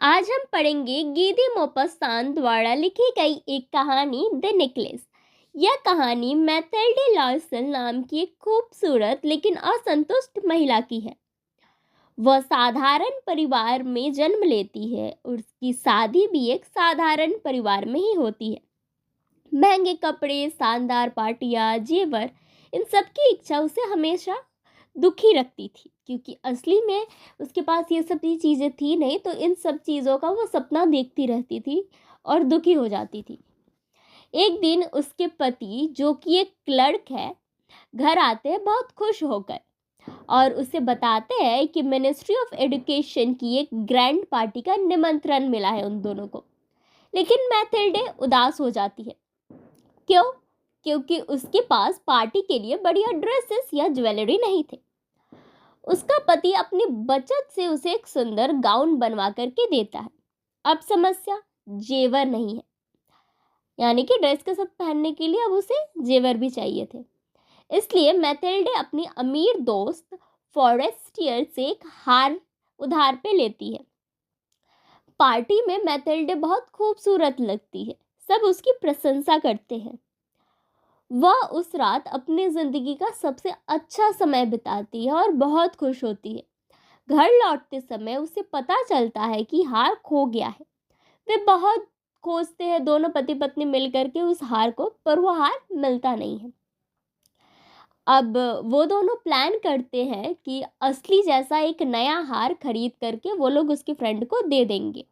आज हम पढ़ेंगे गीदी मोपस्तान द्वारा लिखी गई एक कहानी द नेकलेस। यह कहानी मैथिल्डे लार्सन नाम की एक खूबसूरत लेकिन असंतुष्ट महिला की है। वह साधारण परिवार में जन्म लेती है और उसकी शादी भी एक साधारण परिवार में ही होती है। महंगे कपड़े, शानदार पार्टियां, जेवर, इन सब की इच्छा उसे हमेशा दुखी रखती थी, क्योंकि असली में उसके पास ये सब चीज़ें थी नहीं। तो इन सब चीज़ों का वो सपना देखती रहती थी और दुखी हो जाती थी। एक दिन उसके पति, जो कि एक क्लर्क है, घर आते हैं बहुत खुश होकर और उसे बताते हैं कि मिनिस्ट्री ऑफ एजुकेशन की एक ग्रैंड पार्टी का निमंत्रण मिला है उन दोनों को। लेकिन मैथिल्डे उदास हो जाती है। क्यों? क्योंकि उसके पास पार्टी के लिए बढ़िया ड्रेसेस या ज्वेलरी नहीं थे। उसका पति अपनी बचत से उसे एक सुंदर गाउन बनवा करके देता है। अब समस्या जेवर नहीं है, यानी कि ड्रेस के साथ पहनने के लिए अब उसे जेवर भी चाहिए थे। इसलिए मैथिल्डे अपनी अमीर दोस्त फॉरेस्टियर से एक हार उधार पे लेती है। पार्टी में मैथिल्डे बहुत खूबसूरत लगती है, सब उसकी प्रशंसा करते हैं। वह उस रात अपनी जिंदगी का सबसे अच्छा समय बिताती है और बहुत खुश होती है। घर लौटते समय उसे पता चलता है कि हार खो गया है। वे बहुत खोजते हैं, दोनों पति पत्नी मिल करके उस हार को, पर वो हार मिलता नहीं है। अब वो दोनों प्लान करते हैं कि असली जैसा एक नया हार खरीद करके वो लोग उसकी फ्रेंड को दे देंगे।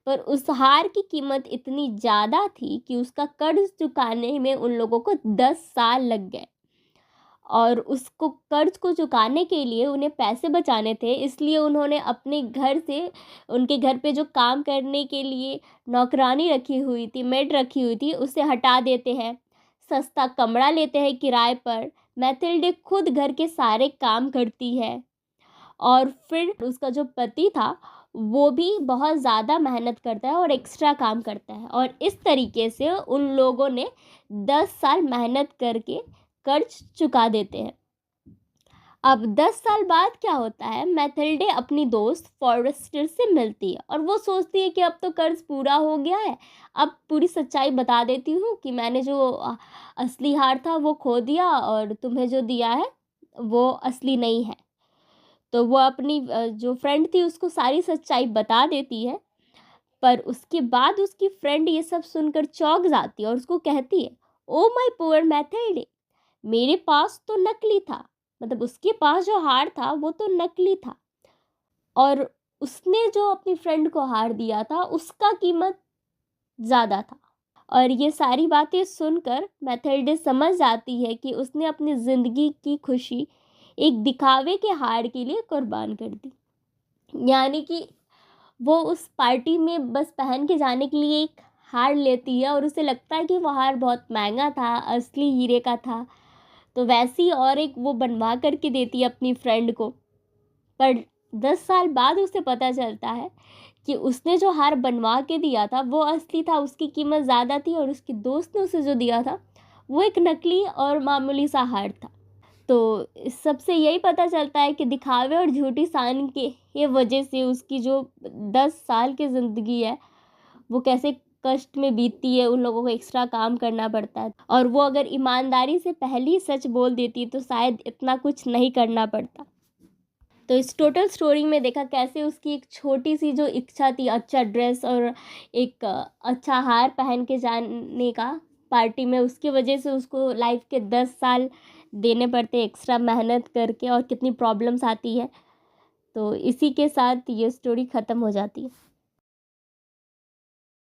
पर उस हार की कीमत इतनी ज़्यादा थी कि उसका कर्ज चुकाने में उन लोगों को 10 साल लग गए और उसको कर्ज को चुकाने के लिए उन्हें पैसे बचाने थे। इसलिए उन्होंने अपने घर से, उनके घर पे जो काम करने के लिए नौकरानी रखी हुई थी, मेड रखी हुई थी, उसे हटा देते हैं। सस्ता कमरा लेते हैं किराए पर। मैथिल्डे खुद घर के सारे काम करती है और फिर उसका जो पति था वो भी बहुत ज़्यादा मेहनत करता है और एक्स्ट्रा काम करता है, और इस तरीके से उन लोगों ने 10 साल मेहनत करके कर्ज चुका देते हैं। अब 10 साल बाद क्या होता है, मैथिल्डे अपनी दोस्त फॉरेस्टर से मिलती है और वो सोचती है कि अब तो कर्ज पूरा हो गया है, अब पूरी सच्चाई बता देती हूँ कि मैंने जो असली हार था वो खो दिया और तुम्हें जो दिया है वो असली नहीं है। तो वो अपनी जो फ्रेंड थी उसको सारी सच्चाई बता देती है। पर उसके बाद उसकी फ्रेंड ये सब सुनकर चौंक जाती है और उसको कहती है, ओ माय पुअर मैथिल्डे, मेरे पास तो नकली था। मतलब उसके पास जो हार था वो तो नकली था, और उसने जो अपनी फ्रेंड को हार दिया था उसका कीमत ज़्यादा था। और ये सारी बातें सुनकर मैथिल्डे समझ जाती है कि उसने अपनी ज़िंदगी की खुशी एक दिखावे के हार के लिए कुर्बान कर दी। यानी कि वो उस पार्टी में बस पहन के जाने के लिए एक हार लेती है और उसे लगता है कि वो हार बहुत महंगा था, असली हीरे का था। तो वैसी और एक वो बनवा करके देती है अपनी फ्रेंड को। पर 10 साल बाद उसे पता चलता है कि उसने जो हार बनवा के दिया था वो असली था, उसकी कीमत ज़्यादा थी, और उसकी दोस्त ने उसे जो दिया था वो एक नकली और मामूली सा हार था। तो इस सब से यही पता चलता है कि दिखावे और झूठी शान के ये वजह से उसकी जो 10 साल की ज़िंदगी है वो कैसे कष्ट में बीतती है। उन लोगों को एक्स्ट्रा काम करना पड़ता है, और वो अगर ईमानदारी से पहले ही सच बोल देती तो शायद इतना कुछ नहीं करना पड़ता। तो इस टोटल स्टोरी में देखा कैसे उसकी एक छोटी सी जो इच्छा थी, अच्छा ड्रेस और एक अच्छा हार पहन के जाने का पार्टी में, उसकी वजह से उसको लाइफ के 10 साल देने पड़ते एक्स्ट्रा मेहनत करके, और कितनी प्रॉब्लम्स आती है। तो इसी के साथ ये स्टोरी ख़त्म हो जाती है।